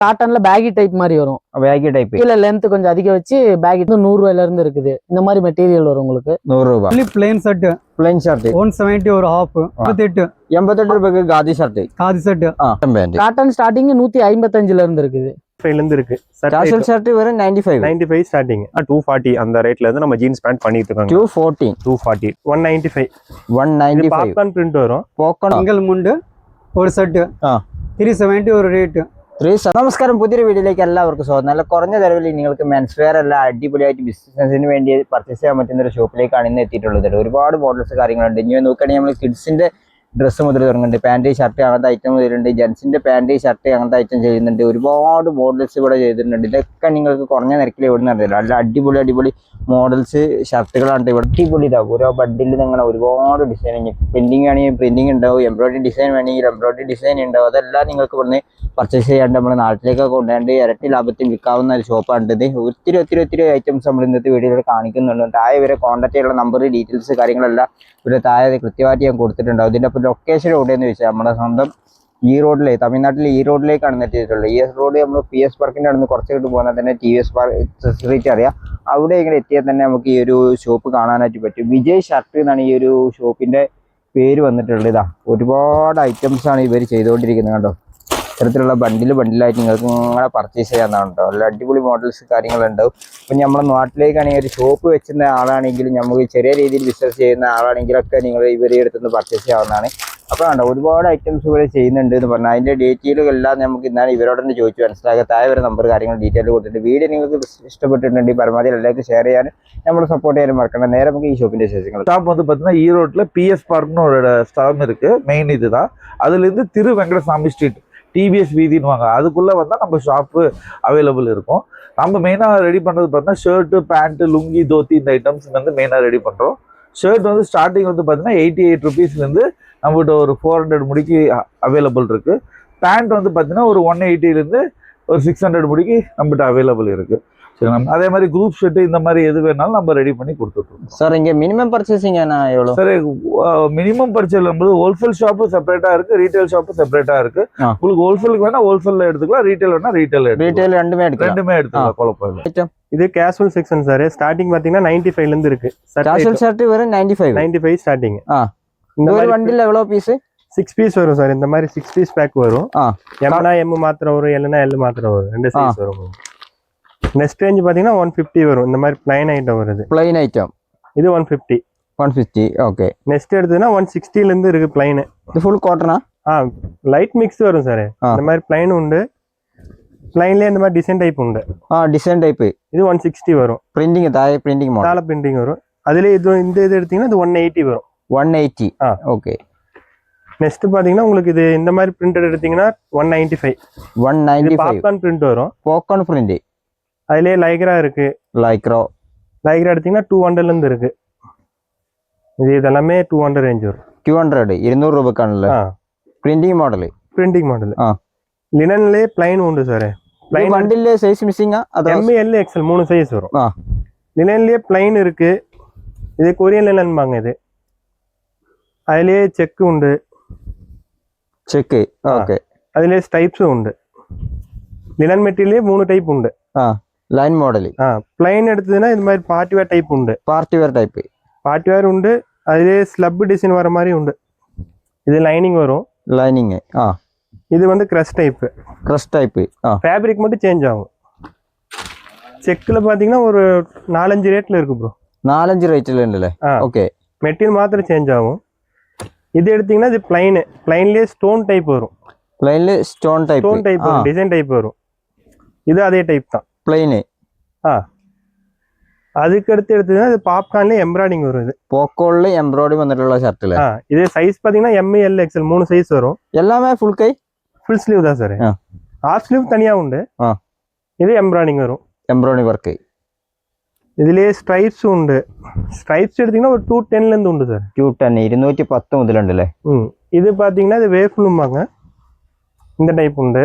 காட்டன்ல baggy type மாதிரி வரும். Baggy type கீழே லென்த் கொஞ்சம் அதிகம் வச்சு பேகி 100 ரூபாயில இருந்து இருக்குது. இந்த மாதிரி மெட்டீரியல் வரும் உங்களுக்கு. 100 ரூபாய். பிளைன் ஷர்ட் 170 ஒரு ஹாஃப் 88 ரூபாய்க்கு காதி ஷர்ட். காட்டன் ஸ்டார்டிங் 155ல இருந்து இருக்குது. இருக்கு கேஷுவல் ஷர்ட் வெறும் 95 ஸ்டார்டிங். 240 அந்த ரேட்ல இருந்து நம்ம ஜீன்ஸ் பேண்ட் பண்ணிட்டு இருக்காங்க. 240 195 பாப்கார்ன் பிரிண்ட் வரும். சிங்கிள் മുണ്ട് ഒരു സെറ്റ് 370 ഒരു റേറ്റ്. നമസ്കാരം, പുതിയൊരു വീഡിയോയിലേക്ക് എല്ലാവർക്കും സ്വാഗതം. നല്ല കുറഞ്ഞ നിലവിൽ നിങ്ങൾക്ക് മെൻസ് വെയർ എല്ലാം അടിപൊളിയായിട്ട് ബിസിനസിന് വേണ്ടി പർച്ചേസ് ചെയ്യാൻ പറ്റുന്ന ഒരു ഷോപ്പിലേക്കാണ് ഇന്ന് എത്തിയിട്ടുള്ളത്. ഒരുപാട് മോഡൽസ് കാര്യങ്ങളുണ്ട്. ഇനി നോക്കുകയാണെങ്കിൽ നമ്മൾ കിഡ്സിന്റെ ഡ്രസ്സ് മുതൽ തുടങ്ങുന്നുണ്ട്. പാൻറ് ഷർട്ട് അങ്ങനത്തെ ഐറ്റം മുതലുണ്ട്. ജെൻസിന്റെ പാൻറ് ഷർട്ട് അങ്ങനത്തെ ഐറ്റം ചെയ്യുന്നുണ്ട്. ഒരുപാട് മോഡൽസ് ഇവിടെ ചെയ്തിട്ടുണ്ട്. ഇതൊക്കെ നിങ്ങൾക്ക് കുറഞ്ഞ നിരക്കിൽ എവിടെ നിന്നറിയില്ല. നല്ല അടിപൊളി മോഡൽസ് ഷർട്ടുകളാണ് ഇവിടെ. അടിപൊളി ഇതാവും. ഓരോ ബഡിൽ നിങ്ങൾ ഒരുപാട് ഡിസൈനിങ്, പ്രിന്റിംഗ് ആണെങ്കിൽ പ്രിന്റിംഗ് ഉണ്ടാവും, എംബ്രോയിഡറി ഡിസൈൻ വേണമെങ്കിൽ എംബ്രോയിഡറി ഡിസൈൻ ഉണ്ടാവും. അതെല്ലാം നിങ്ങൾക്ക് ഇവിടുന്ന് പർച്ചേസ് ചെയ്യാണ്ട് നമ്മുടെ നാട്ടിലേക്കൊക്കെ കൊണ്ടുപോയി ഇരട്ടി ലാഭത്തിൽ വിൽക്കാവുന്ന ഒരു ഷോപ്പാണ് ഇത്. ഒത്തിരി ഐറ്റംസ് നമ്മൾ ഇന്നത്തെ വീഡിയോയിൽ കാണിക്കുന്നുണ്ട്. താഴെ വരെ കോൺടാക്ട് ചെയ്യാനുള്ള നമ്പർ, ഡീറ്റെയിൽസ് കാര്യങ്ങളെല്ലാം ഇവിടെ താഴെ കൃത്യമായിട്ട് ഞാൻ കൊടുത്തിട്ടുണ്ടാവും. ഇതിൻ്റെ അപ്പോൾ ലൊക്കേഷൻ എവിടെയെന്ന് ചോദിച്ചാൽ നമ്മുടെ സ്വന്തം ഈ റോഡിലെ, തമിഴ്നാട്ടിലെ ഈ റോഡിലേക്കാണ് എത്തിയിട്ടുള്ളത്. ഈ റോഡ് നമ്മൾ PS പാർക്കിൻ്റെ അടുത്ത് കുറച്ച് കിട്ടും പോകുന്നത് തന്നെ TVS സ്ട്രീറ്റ് അറിയാം. അവിടെ ഇങ്ങനെ എത്തിയാൽ തന്നെ നമുക്ക് ഈ ഒരു ഷോപ്പ് കാണാനായിട്ട് പറ്റും. വിജയ് ഷർട്ട് എന്നാണ് ഈ ഒരു ഷോപ്പിൻ്റെ പേര് വന്നിട്ടുള്ളത്. ഇതാ ഒരുപാട് ഐറ്റംസ് ആണ് ഇവർ ചെയ്തുകൊണ്ടിരിക്കുന്നത് കണ്ടോ. ഇത്തരത്തിലുള്ള ബണ്ടിലായിട്ട് നിങ്ങൾക്ക് നിങ്ങളെ പർച്ചേസ് ചെയ്യാവുന്നതാണ് കേട്ടോ. നല്ല അടിപൊളി മോഡൽസ് കാര്യങ്ങളുണ്ടാവും. ഇപ്പം നമ്മുടെ നാട്ടിലേക്കാണെങ്കിൽ ഒരു ഷോപ്പ് വെച്ചിരുന്ന ആളാണെങ്കിലും നമുക്ക് ചെറിയ രീതിയിൽ ബിസിനസ് ചെയ്യുന്ന ആളാണെങ്കിലൊക്കെ നിങ്ങൾ ഇവരെ അടുത്തുനിന്ന് പർച്ചേസ് ചെയ്യാവുന്നതാണ്. അപ്പോൾ കണ്ടോ ഒരുപാട് ഐറ്റംസ് ഇവിടെ ചെയ്യുന്നുണ്ട് എന്ന് പറഞ്ഞാൽ അതിൻ്റെ ഡീറ്റെയിലുകളെല്ലാം നമുക്ക് ഇന്നാണ് ഇവരോട് തന്നെ ചോദിച്ചു മനസ്സിലാക്കുക. താഴെ വരെ നമ്പർ കാര്യങ്ങൾ ഡീറ്റെയിൽ കൊടുത്തിട്ട് വീഡിയോ നിങ്ങൾക്ക് ഇഷ്ടപ്പെട്ടിട്ടുണ്ടെങ്കിൽ പരമാവധി എല്ലാവർക്കും ഷെയർ ചെയ്യാനും നമ്മൾ സപ്പോർട്ട് ചെയ്യാനും മറക്കണം. നേരെ നമുക്ക് ഈ ஷோப்பிന്റെ விசேஷங்கள். ஷாப் வந்து பார்த்தீங்கன்னா ஈரோட்டில் PS பார்க்னு ஒரு ஸ்டாம் இருக்குது. மெயின் இதுதான். அதுலேருந்து திரு வெங்கடசாமி ஸ்ட்ரீட் TVS வீதின்னு வாங்க, அதுக்குள்ளே வந்தால் நம்ம ஷாப்பு அவைலபிள் இருக்கும். நம்ம மெயினாக ரெடி பண்ணுறது பார்த்தீங்கன்னா ஷர்ட்டு, பேண்ட்டு, லுங்கி, தோத்தி இந்த ஐட்டம்ஸ் வந்து மெயினாக ரெடி பண்ணுறோம். ஷர்ட் வந்து ஸ்டார்டிங் வந்து பார்த்தீங்கன்னா 88 ருபீஸ்லேருந்து நம்மகிட்ட ஒரு 400 முடிக்கு அவைலபிள் இருக்குது. பேண்ட் வந்து பார்த்தீங்கன்னா ஒரு 180லேருந்து ஒரு 600 முடிக்கு நம்மகிட்ட அவைலபிள் இருக்குது. சரிங்களா. அதே மாதிரி குரூப் ஷர்ட்டு இந்த மாதிரி எது வேணாலும் நம்ம ரெடி பண்ணி கொடுத்துட்ருக்கோம். சார் இங்கே மினிமம் பர்ச்சேசிங் எவ்வளோ சார்? மினிமம் பர்ச்சேஸ் என்பது ஹோல்சேல் ஷாப்பு செப்பரேட்டாக இருக்குது, ரீட்டைல் ஷாப்பு செப்பரேட்டாக இருக்குது. உங்களுக்கு ஹோல்சேலுக்கு வேணால் ஹோல்சேலில் எடுத்துக்கலாம், ரீட்டைல் வேணால் ரீட்டைல் ரெண்டுமே எடுத்துக்கலாம், குழப்பம் இல்லை. இது கேஷுவல் செக்ஷன் சார். ஸ்டார்டிங் பார்த்தீங்கன்னா 95லேருந்து இருக்கு. கேஷுவல் ஷர்ட் வெறும் 95 ஸ்டார்டிங். இந்த ஒரு வண்டியில் எவ்வளோ பீஸு? 6 பீஸ் வரும் சார். இந்த மாதிரி 6 பீஸ் பேக் வரும். எம்னா M மாத்திரம் வரும், Lனா L மாத்திரம் வரும். 2 சைஸ் வரும். நெக்ஸ்ட் ரேஞ்ச் பாத்தீங்கன்னா 150 வரும். இந்த மாதிரி ப்ளைன் ஐட்டம் வருது. ப்ளைன் ஐட்டம் இது 150. ஓகே. நெக்ஸ்ட் எடுத்ததுன்னா 160ல இருந்து இருக்கு ப்ளைன். இது ஃபுல் காட்டனா? லைட் மிக்ஸ் வரும் சார். இந்த மாதிரி ப்ளைன் உண்டு, ப்ளைன்லயே இந்த மாதிரி டிசைன் டைப் உண்டு. டிசைன் டைப் இது 160 வரும். பிரிண்டிங் தாய பிரிண்டிங் மாடல். தால பிரிண்டிங் வரும். அதுல இது இது எடுத்தீங்கன்னா இது 180 வரும். 180. ஓகே. நெக்ஸ்ட் பாத்தீங்கன்னா உங்களுக்கு இது இந்த மாதிரி பிரிண்டட் எடுத்தீங்கன்னா 195. இது பாப்கார்ன் பிரிண்ட் வரும். Popcorn print. அதுலயே லைக்ரா இருக்கு. லைக்ரா எடுத்தீங்கன்னா 200ல இருந்து இருக்கு. இதெல்லாமே 200 ரேஞ்ச் வரும். 200 200 ரூபாய்க்கானல பிரிண்டிங் மாடல். லினன்லயே ப்ளைன் உண்டு சார். ப்ளைன் வண்டில சைஸ் மிஸ்ஸிங்கா? அது M L XL 3 சைஸ் வரும். லினன்லயே ப்ளைன் இருக்கு. இது கொரியன் லினன்பாங்க. இது அதுலயே செக் உண்டு. செக். ஓகே. அதுலயே ஸ்டைப்ஸ் உண்டு. லினன் மெட்டீரியல்லே 3 டைப் உண்டு. Line model. ப்ளைன் எடுத்ததுன்னா இந்த மாதிரி பார்ட்டி வேர் டைப் உண்டு. பார்ட்டி வேர் உண்டு. அதுலயே ஸ்லப் டிசைன் வர மாதிரி உண்டு. இது லைனிங் வரும். இது வந்து கிரஷ் டைப். ஃபேப்ரிக் மட்டும் சேஞ்ச் ஆகும். செக்ல பாத்தீங்கன்னா ஒரு 4-5 ரேட்ல இருக்கு ப்ரோ. 4-5 ரேட்ல இல்ல. ஓகே. மெட்டீரியல் மாத்திரம் சேஞ்ச் ஆகும். இது எடுத்தீங்கன்னா இது ப்ளைன்லயே ஸ்டோன் டைப் வரும். ஸ்டோன் டைப் டிசைன் டைப் வரும். இது அதே டைப் தான், ப்ளைன். அதுக்கு அடுத்து எடுத்ததுன்னா இது பாப்கார்ன்ல எம்ப்ராய்டிங் வரும். இது போக்கோல்ல எம்ப்ராய்டரி வந்துட்டுள்ள ஷர்ட்ல. இது சைஸ் பாத்தீங்கன்னா M L XL 3 சைஸ் வரும். எல்லாமே ஃபுல் ஸ்லீவ் தான் சார். ஹாஃப் ஸ்லீவ் தனியா உண்டு. இது எம்ப்ராய்டிங் வரும். Embroidery work. இதுலயே ஸ்ட்ரைப்ஸ் உண்டு. ஸ்ட்ரைப்ஸ் எடுத்தீங்கன்னா ஒரு 210ல இருந்து உண்டு சார். 210 முதல்ல. இது பாத்தீங்கன்னா இது வேஃப்லும்பாங்க. இந்த டைப் உண்டு.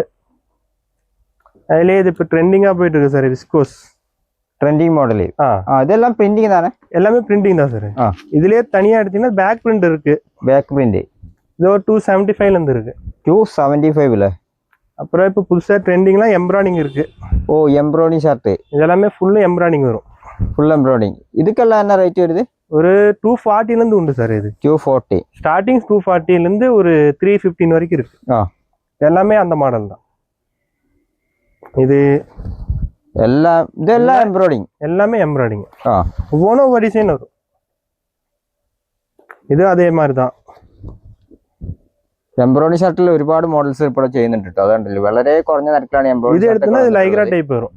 அதுலயே இது இப்போ ட்ரெண்டிங்கா போயிட்டு இருக்கு சார். Viscose trending model. இதெல்லாம் பிரிண்டிங் தானே? எல்லாமே பிரிண்டிங் தான் சார். இதுலயே தனியா எடுத்தீங்கன்னா பேக் பிரிண்ட் இருக்கு. பேக் பிரிண்ட் இது ஒரு 275ல இருந்து இருக்கு. 275ல அப்புறம் இப்போ புதுசாக ட்ரெண்டிங்லாம் எம்ப்ராய்டிங் இருக்கு. ஓ எம்ப்ராய்டிங் ஷர்ட் இதெல்லாமே ஃபுல்லு எம்ப்ராய்டிங் வரும். Full embroidering. இதுக்கெல்லாம் என்ன ரேட் வருது? ஒரு 240 உண்டு சார். இது 240 ஸ்டார்டிங் 240 ஒரு 315 வரைக்கும் இருக்கு. எல்லாமே அந்த மாடல் தான். இது இதெல்லாம் எம்ப்ராய்டிங், எல்லாமே எம்ப்ராய்டிங். ஒவ்வொன்றும் ஒரு டிசைன் வரும். ഇത് അതേ மாதிரி தான். എംബ്രോയിഡറി ഷർട്ടിൽ ഒരുപാട് മോഡൽസ് ഇപ്പോൾ ചെയ്യുന്നുണ്ട് കേട്ടോ. അതുകൊണ്ടല്ലേ വളരെ കുറഞ്ഞ നിരക്കിലാണ് എംബ്രോയിഡറി. ഇത് എടുക്കുന്നത് ലൈക്ര ടൈപ്പ് വരും.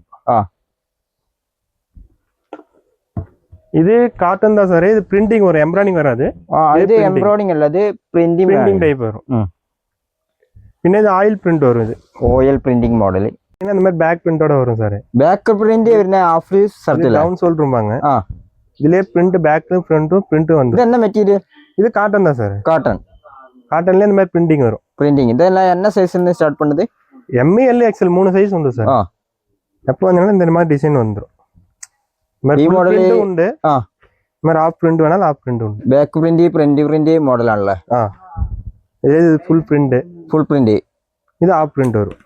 ഇത് காட்டன் தான் சார். இது பிரிண்டிங் வரும், எம்ப்ராய்டிங் வராது. இது எம்ப்ராய்டிங் அல்ல, இது பிரிண்டிங் டைப் வரும். പിന്നെ ഇത് ஆயில் பிரிண்ட் வரும். இது ஓஎல் பிரிண்டிங் மாடல். இந்த மாதிரி பேக் பிரிண்டோட வரும் சார். பேக் பிரிண்ட் വരുന്ന ഹാഫ് സ്ലീവ് ഷർട്ടിൽ டவுன் சொல்றோம்பாங்க. ഇതിലെ പ്രിന്റ് ബാക്കും ഫ്രണ്ടും പ്രിന്റ് வந்து. இது என்ன மெட்டீரியல்? இது காட்டன் தான் சார். காட்டன்ல இந்த மாதிரி பிரிண்டிங் வரும். பிரிண்டிங் இதெல்லாம் என்ன சைஸ்ல இருந்து ஸ்டார்ட் பண்ணுது? எம்இ எல் எக்ஸ்எல் 3 சைஸ் உண்டு சார். எப்போ வந்தாலும் இந்த மாதிரி டிசைன் வந்துரும். ഈ മോഡൽ ഉണ്ട്. மாதிரி ഹാഫ് പ്രിന്റ് വേണാൽ ഹാഫ് പ്രിന്റ് ഉണ്ട്. ബാക്ക് പ്രിന്റ് മോഡൽ ആണല്ലേ. ഇത് ഫുൾ പ്രിന്റ്. இது ഹാഫ് പ്രിന്റ് வரும்.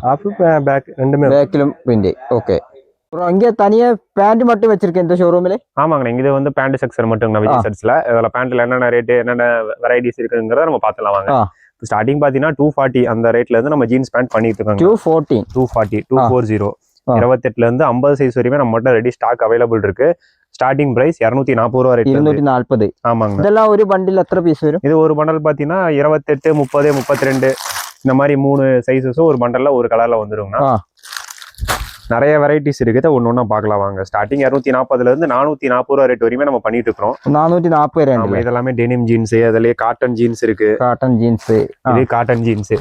ഹാഫ് ബാക്ക് ரெண்டுமே பேக்கிலும் பிரிண்ட். ஓகே. அப்புறம் இங்க தனியா பேண்ட் மட்டும் வச்சிருக்கேன் இந்த ஷோரூம்ல. ஆமாங்க, இது வந்து பேண்ட் செக்ஷன் மட்டும் விஜய் செட்ஸ்ல. இதுல பேண்ட்ல என்னென்ன ரேட் என்னென்ன வெரைட்டிஸ் இருக்குங்கிறத நம்ம பார்த்துலாம் வாங்க. ஸ்டார்டிங் பாத்தீங்கன்னா 240 அந்த ரேட்ல இருந்து நம்ம ஜீன்ஸ் பேண்ட் பண்ணிட்டு இருக்கோம். 240 240 28ல இருந்து 50 சைஸ் வரைக்கும் நம்ம மட்டும் ரெடி ஸ்டாக் அவைலபிள் இருக்கு. ஸ்டார்டிங் பிரைஸ் 240 ரூபா ரேட். 240. ஆமாங்க. இதெல்லாம் ஒரு பண்டில் எத்தனை பீஸ் வரும்? இது ஒரு பண்டல் பாத்தீங்கன்னா 28 30 32 இந்த மாதிரி 3 சைஸஸும் ஒரு பண்டல்ல ஒரு கலர்ல வந்துருங்க. நிறைய வெரைட்டிஸ் இருக்குது, ஒன்னொன்னா பார்க்கலாம் வாங்க. ஸ்டார்டிங் 240ல இருந்து 440 ரூபா ரேட் வரையுமே நம்ம பண்ணிட்டு இருக்கோம். 440. இதெல்லாமே டெனிம் ஜீன்ஸ், அதுலயே காட்டன் ஜீன்ஸ் இருக்கு. இது காட்டன் ஜீன்ஸ்.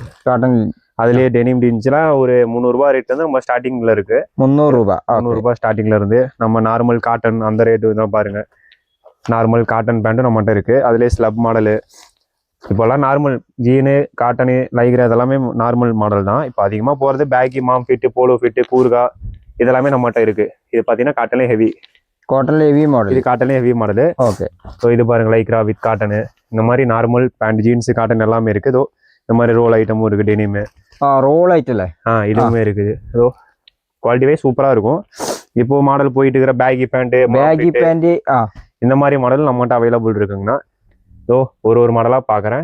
அதுலயே டெனிம் ஜீன்ஸ்லாம் ஒரு 300 ரூபா ரேட்ல இருந்து நம்ம ஸ்டார்டிங்ல இருக்கு. 300 ரூபா ஸ்டார்டிங்ல இருந்து. நம்ம நார்மல் காட்டன் அந்த ரேட்டு தான் பாருங்க. நார்மல் காட்டன் பேண்ட்டும் நம்மகிட்ட இருக்கு. அதுலயே ஸ்லப் மாடலு. இப்போல்லாம் நார்மல் ஜீனு காட்டனு லைக்ரா இதெல்லாமே நார்மல் மாடல் தான். இப்போ அதிகமாக போகிறது பேக்கி, மாம் ஃபிட்டு, போலோ ஃபிட்டு, கூர்கா இதெல்லாமே நம்மகிட்ட இருக்கு. இது பார்த்தீங்கன்னா காட்டன்லே ஹெவி மாடல். இது காட்டன்லே ஹெவி மாடலு. ஓகே. ஸோ இது பாருங்க, லைக்ரா வித் காட்டனு இந்த மாதிரி நார்மல் பேண்ட் ஜீன்ஸு காட்டன் எல்லாமே இருக்குது. இதோ இந்த மாதிரி ரோல் ஐட்டமும் இருக்குது. டெனிமு ரோல் ஐட்டம்ல இதுவுமே இருக்குது. இதோ குவாலிட்டி வைஸ் சூப்பராக இருக்கும். இப்போ மாடல் போயிட்டு இருக்கிற பேக்கி பேண்ட் இந்த மாதிரி மாடல் நம்மகிட்ட அவைலபிள் இருக்குங்கண்ணா. இதோ ஒரு மாடலா பாக்குறேன்.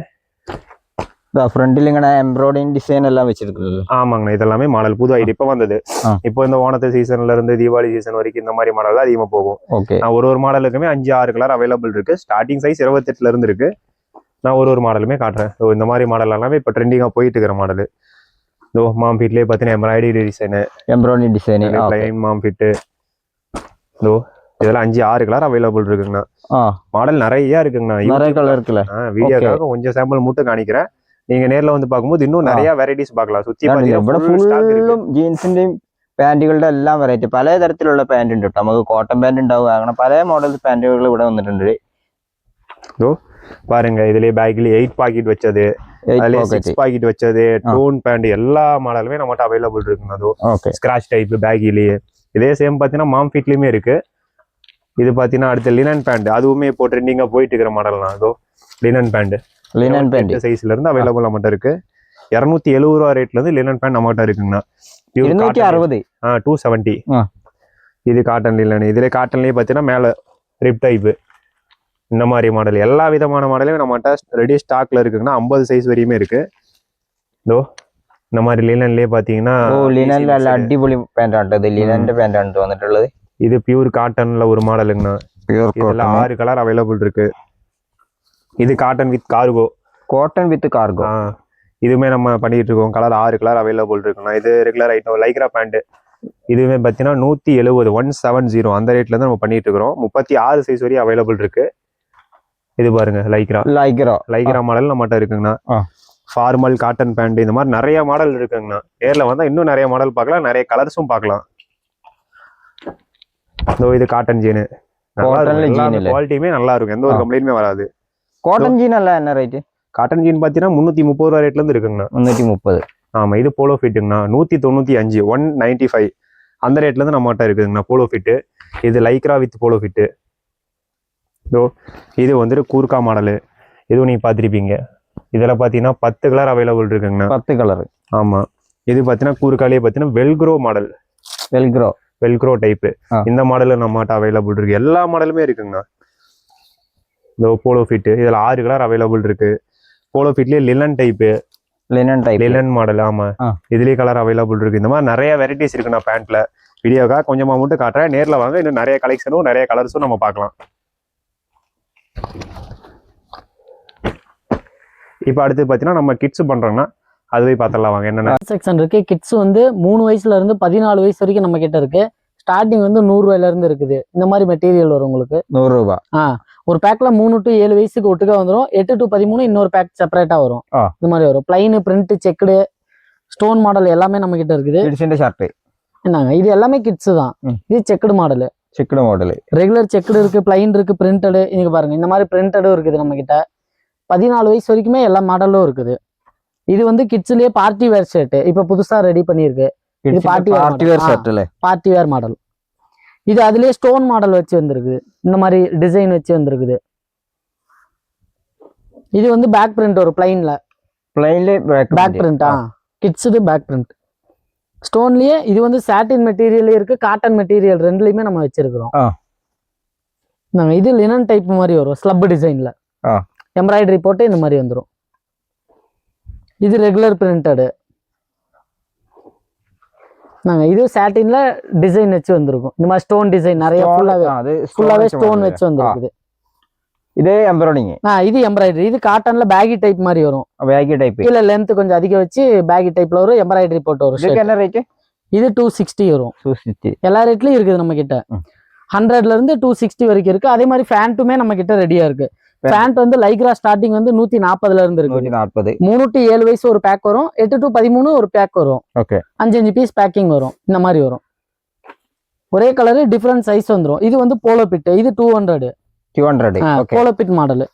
ஃப்ரண்ட்ல இங்க எம்ப்ராய்டிங் டிசைன் எல்லாம் வச்சிருக்கு. ஆமாங்க, இதெல்லாமே மாடல் புது ஐடி இப்போ வந்தது. இப்போ இந்த ஓணத்து சீசன்ல இருந்து தீபாவளி சீசன் வரைக்கும் இந்த மாதிரி மாடல் தான் அதிகமா போகும். நான் ஒரு மாடலுக்குமே 5-6 கலர் அவைலபிள் இருக்கு. ஸ்டார்டிங் சைஸ் 28ல இருந்து இருக்கு. நான் ஒரு மாடலுமே காட்டுறேன். ஸோ இந்த மாதிரி மாடல் எல்லாமே இப்போ ட்ரெண்டிங்கா போயிட்டு இருக்கிற மாடல். இதோ மாம் ஃபிட்லேயே பார்த்தீங்கன்னா எம்ப்ராய்டரி டிசைனு பிளைன் மாம் ஃபிட்டு. இதோ இதெல்லாம் 5-6 கலர் அவைலபிள் இருக்குங்கண்ணா. மாடல் நிறைய இருக்குங்கண்ணா. வீடியோக்காக கொஞ்சம் சாம்பிள் மட்டும் காணிக்கிறேன். நீங்க நேர்ல வந்து பார்க்கும்போது இன்னும் நிறைய வெரைட்டிஸ் பார்க்கலாம். സുത്തി ജീൻസിന്റെയും പാന്റുകളുടെ എല്ലാം വെറൈറ്റി പല തരത്തിലുള്ള പാന്റ് ഉണ്ട് കേട്ടോ. നമുക്ക് കോട്ടൺ പാന്റ് ഉണ്ടാവും, അങ്ങനെ പല മോഡൽ പാന്റുകൾ ഇവിടെ വന്നിട്ടുണ്ട്. பாருங்க, இதுலயே பேக்ல 8 பாக்கெட் வச்சது, 6 பாக்கெட் வச்சது, டோன் பேண்ட் எல்லா மாடலுமே நம்மகிட்ட அவைலபிள் இருக்குங்க. அது ஸ்கிராச் டைப் பேக்கிலேயே. இதே சேம் பாத்தீங்கன்னா மாம் ஃபிட்லயுமே இருக்கு. இது பாத்தீங்கன்னா அடுத்த லினன் பேண்ட், அதுவுமே இப்போ ட்ரெண்டிங்கா போயிட்டு இருக்கிற மாடல் தான். அதோ லினன் பேண்ட் சைஸ்ல இருந்து அவைலபிள் நம்மகிட்ட இருக்கு. 270 ரூபா ரேட்ல இருந்து லினன் பேண்ட் நம்மகிட்ட இருக்குங்கண்ணா. 270. இது காட்டன் லினன். இதுல காட்டன்லயே பாத்தீங்கன்னா மேல ரிப் டைப் இந்த மாதிரி மாடல் எல்லா விதமான மாடலையும் நம்மகிட்ட ரெடி ஸ்டாக்ல இருக்குங்கன்னா 50 சைஸ் வரையுமே இருக்கு. இதோ இந்த மாதிரி லினன்லயே பாத்தீங்கன்னா அடிப்பொலி பேண்ட் ஆட்டது. லினன் பேண்ட் ஆண்டு வந்துட்டுள்ளது. இது பியூர் காட்டன்ல ஒரு மாடலுங்கண்ணா. இதுல 6 கலர் அவைலபிள் இருக்கு. இது காட்டன் வித் கார்கோ. இதுவுமே நம்ம பண்ணிட்டு இருக்கோம். கலர் 6 கலர் அவைலபிள் இருக்குண்ணா. இது ரெகுலர் ஐட்டம் லைக்ரா பேண்ட். இதுவுமே பார்த்தீங்கன்னா 170 அந்த ரேட்ல இருந்து நம்ம பண்ணிட்டு இருக்கிறோம். 36 சைஸ் வரையும் அவைலபிள் இருக்கு. இது பாருங்க, லைக்ரா மாடல் நம்மகிட்ட இருக்குங்கண்ணா. ஃபார்மல் காட்டன் பேண்ட் இந்த மாதிரி நிறைய மாடல் இருக்குங்கண்ணா. நேர்ல வந்தா இன்னும் நிறைய மாடல் பார்க்கலாம், நிறைய கலர்ஸும் பார்க்கலாம். இது காட்டன் ஜீனு. குவாலிட்டியுமே நல்லா இருக்கும், எந்த ஒரு கம்ப்ளைண்ட்டுமே வராது. காட்டன் ஜீன் எல்லாம் என்ன ரேட்? காட்டன் ஜீன் பாத்தீங்கன்னா 330 ரூபா ரேட்ல இருந்து இருக்குங்கண்ணா. 330. ஆமா, இது போலோ ஃபிட்டுங்கண்ணா. 195 195 அந்த ரேட்ல இருந்து நம்மகிட்ட இருக்குதுங்கண்ணா போலோ ஃபிட்டு. இது லைக்ரா வித் போலோ ஃபிட்டு. இது வந்துட்டு கூர்கா மாடலு. இதுவும் நீங்க பாத்திருப்பீங்க. இதுல பாத்தீங்கன்னா 10 கலர் அவைலபிள் இருக்குங்கண்ணா. 10 கலர். ஆமா, இது பார்த்தீங்கன்னா கூறுக்காலே பார்த்தீங்கன்னா வெல்க்ரோ மாடல், வெல்க்ரோ டைப்பு. இந்த மாடல் நம்மகிட்ட அவைலபிள் இருக்கு. எல்லா மாடலுமே இருக்குங்கண்ணா. இந்த போலோ ஃபிட் இதில் 6 கலர் அவைலபிள் இருக்கு. போலோ ஃபிட்லேயே லினன் மாடல். ஆமா, இதுலேயே கலர் அவைலபிள் இருக்கு. இந்த மாதிரி நிறைய வெரைட்டிஸ் இருக்குண்ணா பேண்ட்ல. வீடியோக்காக கொஞ்சமாக மட்டும் காட்டுறேன், நேரில் வாங்க. இன்னும் நிறைய கலெக்ஷனும் நிறைய கலர்ஸும் நம்ம பார்க்கலாம். இப்போ அடுத்து பார்த்தீங்கன்னா நம்ம கிட்ஸ் பண்றோம்னா அதுவே பார்த்துடலாம் வாங்க. என்னென்ன செக்ஷன் இருக்கு. கிட்ஸ் வந்து 3 வயசுல இருந்து 14 வயசு வரைக்கும் நம்ம கிட்ட இருக்கு. ஸ்டார்டிங் வந்து 100 ரூபாயில இருந்து இருக்குது. இந்த மாதிரி மெட்டீரியல் வரும் உங்களுக்கு. 100 ரூபாய். ஒரு பேக்ல 3 to 7 வயசுக்கு ஒட்டுக்கா வந்துடும். 8 to 13 இன்னொரு பேக் செப்பரேட்டா வரும். இந்த மாதிரி வரும். Plain, print, checked, stone model எல்லாமே நம்ம கிட்ட இருக்குது. ஷர்ட் என்னங்க, இது எல்லாமே கிட்ஸ் தான். இது செக்குடு மாடல். ரெகுலர் செக்குடு இருக்கு, பிளைன் இருக்கு, பிரிண்டடு. இங்க பாருங்க, இந்த மாதிரி பிரிண்டடும் இருக்குது நம்ம கிட்ட. 14 வயசு வரைக்குமே எல்லா மாடலும் இருக்குது. இது வந்து கிட்ஸ்லயே பார்ட்டி வேர் ஷர்ட் இப்ப புதுசா ரெடி பண்ணிருக்கு. இது பார்ட்டி வேர் மாடல். இது அதுலயே ஸ்டோன் மாடல் வச்சு வந்திருக்கு. இந்த மாதிரி டிசைன் வச்சு வந்திருக்குது. இது வந்து பேக் பிரிண்ட் வரும். பிளைன்ல back print. Kids back print ஸ்டோன்லயே. இது வந்து சாட்டின் மெட்டீரியல் இருக்கு, காட்டன் மெட்டீரியல் ரெண்டுலயுமே நம்ம வச்சிருக்கிறோம். இது லினன் டைப் மாதிரி வரும். ஸ்லப் டிசைன்ல எம்ப்ராய்டரி போட்டு இந்த மாதிரி வந்துடும். இது ரெகுலர் பிரிண்டடு. இது சாட்டின்ல டிசைன் வச்சு வந்திருக்கும். இந்த மாதிரி ஸ்டோன் டிசைன் நிறைய ஃபுல்லாவே ஸ்டோன் வச்சு வந்திருக்குது. இதே எம்ப்ராய்டிங். இது எம்ப்ராய்டரி. இது காட்டன்ல பேகி டைப் மாதிரி வரும். இல்ல லென்த் கொஞ்சம் அதிகம் வச்சு பேகி டைப்ல வரும். எம்ப்ராய்டரி போட்டு வரும். என்ன ரேட்? இது 260 வரும். எல்லா ரேட்லயும் இருக்குது நம்ம கிட்ட. 100ல இருந்து 260 வரைக்கும் இருக்கு. அதே மாதிரி ஃபேண்ட்டுமே நம்ம கிட்ட ரெடியா இருக்கு. பேண்ட் வந்து லைக்ரா ஸ்டார்டிங் வந்து 140ல இருந்து இருக்கு. 3 to 7 வயசு ஒரு பேக் வரும். 8 to 13 ஒரு பேக் வரும். 5 பீஸ் பேக்கிங் வரும். இந்த மாதிரி வரும். ஒரே கலரு டிஃபரெண்ட் சைஸ் வந்துடும். இது வந்து போலோ பிட். இது 200 போலோ பிட் மாடல்.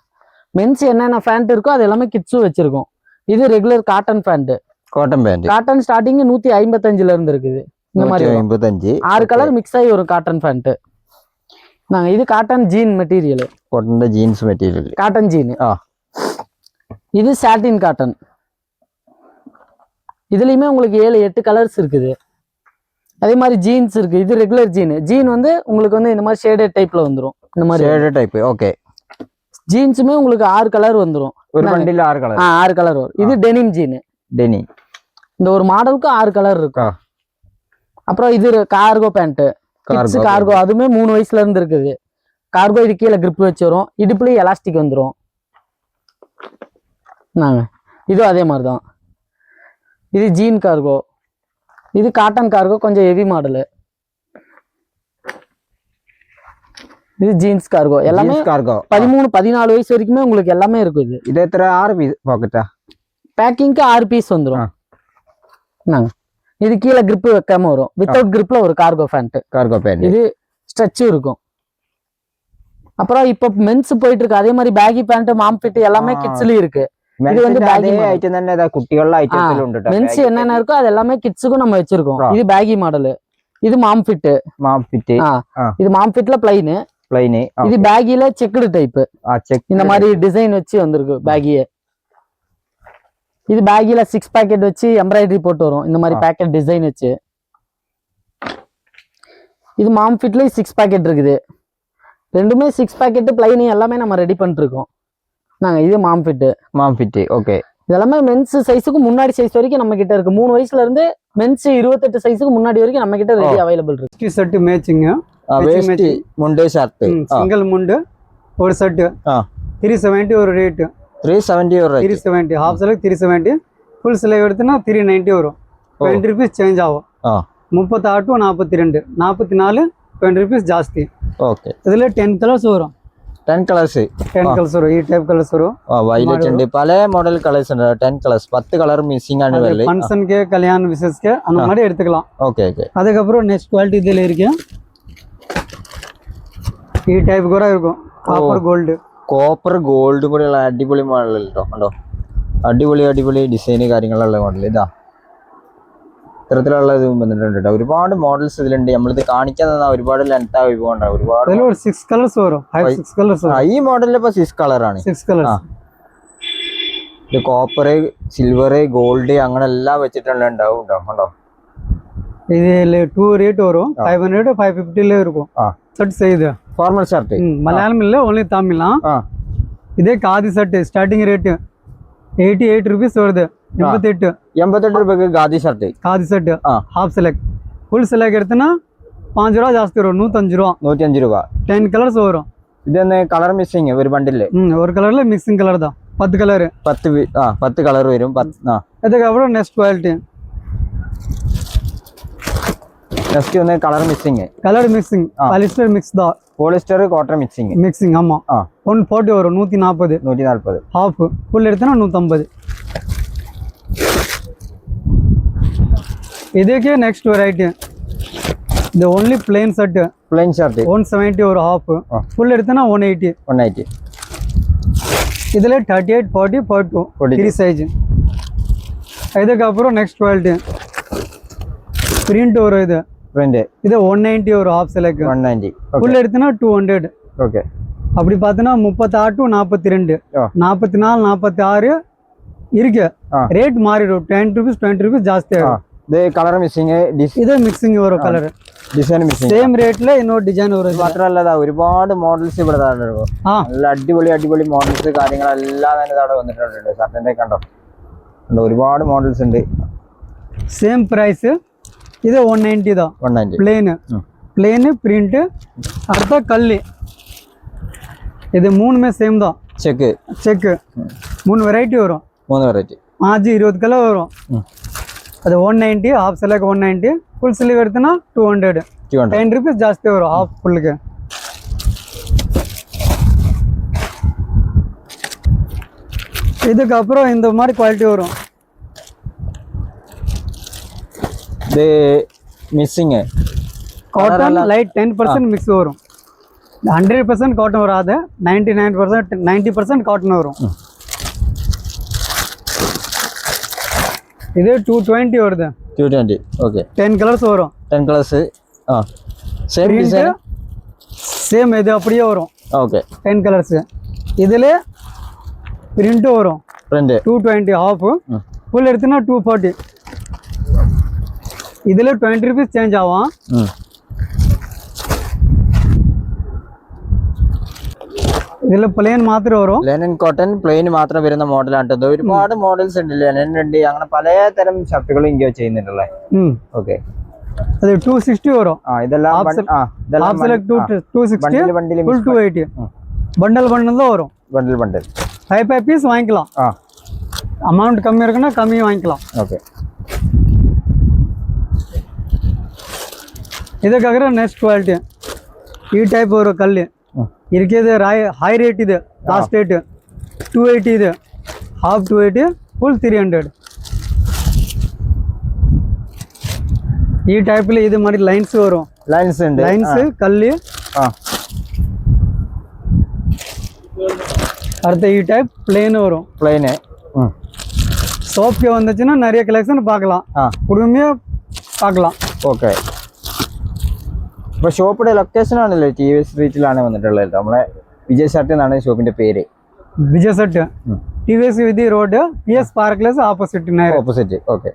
மென்ஸ் என்னென்ன பேண்ட் இருக்கோ அது எல்லாமே கிட்ஸும் வச்சிருக்கோம். இது regular cotton pant. Cotton starting 155ல இருந்து இருக்குது. இந்த மாதிரி 6 கலர் மிக்ஸ் ஆகி வரும் காட்டன் பேண்ட். இது cotton jean material. Cotton jean. இது சாட்டின் காட்டன். இதுலயுமே உங்களுக்கு 7-8 கலர்ஸ் இருக்குது. அதே மாதிரி ஜீன்ஸ் இருக்கு. இது ரெகுலர் ஜீன் வந்து உங்களுக்கு வந்து இந்த மாதிரி ஷேடட் டைப்ல வந்துரும். இந்த மாதிரி ஷேடட் டைப். ஓகே. ஜீன்ஸுமே உங்களுக்கு 6 கலர் வந்துரும். ஒரு பண்டில் 6 கலர். 6 கலர் வரும். இது டெனிம் ஜீன். இந்த ஒரு மாடலுக்கு 6 கலர் இருக்கும். அப்புறம் இது கார்கோ பேண்ட். கார்கோ அதுமே 3 வயசுல இருந்து இருக்குது. கார்கோ இது கீழே கிரிப் வச்சு வரும். இடுப்புலயும் எலாஸ்டிக் வந்துடும். இது அதே மாதிரிதான். இது ஜீன் கார்கோ. இது காட்டன் கார்கோ, கொஞ்சம் ஹெவி மாடலு. இது ஜீன்ஸ் கார்கோ. எல்லாமே 13-14 வயசு வரைக்குமே உங்களுக்கு எல்லாமே இருக்கும். இது எத்தனை 6 பீஸ் பாக்கெட்டா? பேக்கிங்க்கு 6 பீஸ் வந்துடும். இது கீழே கிரிப் வைக்காம வரும். வித்தவுட் கிரிப்ல ஒரு கார்கோ பேண்ட். இது ஸ்ட்ரெச்சும் இருக்கும். அப்புறம் இப்ப மென்ஸ் போயிட்டு இருக்கு. அதே மாதிரி பேகி பேண்ட், மாம் ஃபிட் எல்லாமே கிட்ஸ்லயும் இருக்கு. இது வந்து பேகி ஐட்டம் தானே. குட்டிகள ஐட்டத்துல உண்டு. மென்ஸ் என்னென்ன இருக்கோ அது எல்லாமே கிட்ஸுக்கும் நம்ம வச்சிருக்கோம். இது பேகி மாடல். இது மாம் ஃபிட். இது மாம் ஃபிட்ல பிளைன். இது பேகில செக்குடு டைப். இந்த மாதிரி டிசைன் வச்சு வந்திருக்கு பேகியே. இது பேகில 6 பாக்கெட் வச்சு எம்ப்ராய்டரி போட்டு வரும். இந்த மாதிரி பாக்கெட் டிசைன் வச்சு. இது மாம் ஃபிட்ல 6 பாக்கெட் இருக்குது. ரெண்டுமே 6 பாக்கெட் பிளைன் எல்லாமே நம்ம ரெடி பண்ணிட்டு இருக்கோம். இது மாம் ஃபிட். ஓகே. இதெல்லாமே மென்ஸ் சைஸுக்கு முன்னாடி சைஸ் வரைக்கும் நம்ம கிட்ட இருக்கு. 3 வயசுல இருந்து மென்ஸ் 28 சைஸுக்கு முன்னாடி வரைக்கும் நம்ம கிட்ட ரெடி அவைலபிள் இருக்கு. Shirt matching. முண்டே ஷர்ட். சிங்கிள் முண்டு ஒரு ஷர்ட் 370 ஒரு rate. 370 half sleeve 370. Full sleeve எடுத்தா 390 வரும். 20 rupees சேஞ்ச் ஆகும். 38 to 42 44 20 rupees ஜாஸ்தி. ஓகே. இதுல 10 கலர்ஸ் வரும். 10 கலர்ஸ் வரும். ಈ ಟೈಪ್ ಕಲರ್ಸ್ வரும். ವೈಲೆಟ್ ഉണ്ട് பல மாடல் கலர்ஸ் ഉണ്ട്. 10 கலர்ஸ் 10 கலர் மிஸ்ஸிங் ஆன வெள்ளை. ஃபங்க்ஷனுக்கு கல்யாண விசேஷக்கு அந்த மாதிரி எடுத்துக்கலாம். ஓகே. அதுக்கு அப்புறம் நெக்ஸ்ட் குவாலிட்டி இதுல இருக்கு. ഈ ടൈപ്പ് கூட இருக்கும். കോപ്പർ ഗോൾഡ് കൂടെയുള്ള അടിപൊളി മോഡൽ കേട്ടോ. കണ്ടോ, അടിപൊളി ഡിസൈൻ കാര്യങ്ങളുള്ള മോഡൽ. ഇതാ ഇത്തരത്തിലുള്ള ഇത് വന്നിട്ടുണ്ട് കേട്ടോ. ഒരുപാട് മോഡൽസ് ഇതിലുണ്ട്. നമ്മളിത് കാണിക്കാൻ തന്നാ ഒരുപാട് ലെങ്ത് ആയി പോകണ്ട. ഒരുപാട് 6 കളേഴ്സ് വരും. 6 കളേഴ്സ്. ഈ മോഡലിൽ ഇപ്പൊ 6 കളറാണ്. 6 കളേഴ്സ്. ഇത് കോപ്പർ സിൽവർ ഗോൾഡ് അങ്ങനെ എല്ലാം വെച്ചിട്ടുള്ള ഉണ്ടാവും കേട്ടോ കണ്ടോ. ഇതിൽ 2 ரேட் வரும் 500 550 இருக்கும் செட் செய்யுது ஃபார்மல் ஷர்ட் மலையாளம் இல்ல ஒன்லி தமிழ் இதே khadi set starting rate 88 rupees வருது 88 ரூபாய்க்கு khadi shirt half select full select எடுத்தனா 5 ரூபாய் ஜாஸ்தி வரும் 105 ரூபாய் 10 கலர்ஸ் வரும். ഇതെന്നെ കളർ മിസ്സിങ് ഒരു ബണ്ടില് ஒரு கலர்ல மிக்சிங் கலர் தான் 10 கலர் 10 കളർ വരും. அதுக்கப்புறம் நெக்ஸ்ட் குவாலிட்டி നെക്സ്റ്റ് ഒന്ന് കളർ മിസ്സിങ് பாலிஸ்டர் மிக்ஸ் தான் പോളിസ്റ്റർ കോട്ടൺ மிக்சிங் ஆமா 140 வரும் 140 ஹாஃப் ஃபுல் எடுத்தனா 150. இதுக்கே நெக்ஸ்ட் வெரைட்டி இது ஒன்லி பிளேன் ஷர்ட் 170 ஒரு ஹாஃப் ஃபுல் எடுத்தனா 180. இதுல 38 40 42 3 சைஸ். இதுக்கப்புறம் நெக்ஸ்ட் குவாலிட்டி பிரிண்ட் வரும் இது 190 ஒரு ஹாஃப் செலக்ட் 190 ஃபுல் எடுத்தனா 200. ஓகே அப்படி பார்த்தனா 38 to 42 44 46 இருக்கு. ரேட் மாறிடும் 10 rupees 20 rupees ஜாஸ்தி ஆகும். இது கலர் மிസ്സിങ് ഇത് മിക്സിംഗ് ഓരോ കളർ ഡിസൈൻ മിസ്സിങ് സെയിം റേറ്റില് ഇന്നൊരു ഡിസൈൻ വരും. മാത്രമല്ല ഒരുപാട് മോഡൽസ് ഇവിടെ നല്ല അടിപൊളി മോഡൽസ് കാര്യങ്ങളെല്ലാം തന്നെ ഇവിടെ വന്നിട്ടുണ്ട്. ഷർട്ടിന്റെ കണ്ടോ ഒരുപാട് മോഡൽസ് ഉണ്ട്. സെയിം പ്രൈസ് ഇത് 190 தான் 190 பிளேன் பிரிண்ட் அடுத்த கல்லி இது மூணுமே சேம் தான். செக் 3 வெரைட்டி வரும். 20 கலர் வரும். அது 190 ஹாஃப் செலக்ட் 190 ஃபுல் ஸ்லீவ் எடுத்தனா 200 10 rupees ஜாஸ்தி வரும் ஹாஃப் ஃபுல்லுக்கு. இதுக்கப்புறம் இந்த மாதிரி குவாலிட்டி வரும். இது மிக்சிங் காட்டன் லைட் 10% மிக்ஸ் வரும். 100% காட்டன் வராது 99% 90% காட்டன் வரும். இது 220 வருது 220 ஓகே 10 கலர்ஸ் வரும். 10 கலர்ஸ் சேம் டிசைன் சேம் இது அப்படியே வரும். ஓகே 10 கலர்ஸ் இதுல பிரிண்ட் வரும் 220 ஹாஃப் ஃபுல் எடுத்தனா 240. ഇതിൽ 20 rupees ചേഞ്ച് ആവാം. ഇതിൽ പ്ലെയിൻ മാത്രമേ വരും. ലെനൻ കോട്ടൺ പ്ലെയിൻ മാത്രം വരുന്ന മോഡലാണ്. ഒരുപാട് മോഡൽസ് ഉണ്ട്. ലെനൻ ഉണ്ട് അങ്ങനെ പലതരം ഷർട്ടുകളും ഇങ്ങനെ ചെയ്യുന്നുണ്ടല്ലേ. ഓക്കെ അത് 260 വരും. ഇതെല്ലാം ഹാഫ് സെലക്ട് 260 ഫുൾ 280 பண்டல் தான் வரும். பண்டல் 5 பீஸ் வாங்கிக்கலாம். அமௌண்ட் கம்மி இருக்குன்னா கம்மியாக வாங்கிக்கலாம். ஓகே ಇದಕ್ಕಾಗ್ರೆ ನೆಕ್ಸ್ಟ್ ಕ್ವಾಲಿಟಿ ಈ ಟೈಪ್ ಬರೋ ಕಲ್ಲಿ ಇದಕ್ಕಿದೆ ಹೈ ರೇಟ್ ಇದೆ. ಲಾಸ್ಟ್ ರೇಟ್ 280 ಇದೆ ಹಾಫ್ 280 ಫುಲ್ 300. ಈ ಟೈಪಲ್ಲಿ ಇದು ಮಾಡಿ ಲೈನ್ಸ್ வரும். ಲೈನ್ಸ್ ಕಲ್ಲಿ அடுத்த ಈ ಟೈಪ್ ಪ್ಲೇನ್ வரும். ஷாப்க்கு வந்துச்சுன்னா நிறைய கலெக்ஷன் பார்க்கலாம். பொறுமையாக பார்க்கலாம். ഓക്കെ ഇപ്പോൾ ഷോപ്പിന്റെ ലൊക്കേഷൻ ആണല്ലോ TVS സ്ട്രീറ്റിലാണ് വന്നിട്ടുള്ളത്. നമ്മളെ വിജയ് ഷർട്ട് എന്നാണ് ഷോപ്പിന്റെ പേര്. വിജയ് ഷർട്ട് TVS വിധി road PS park opposite. Okay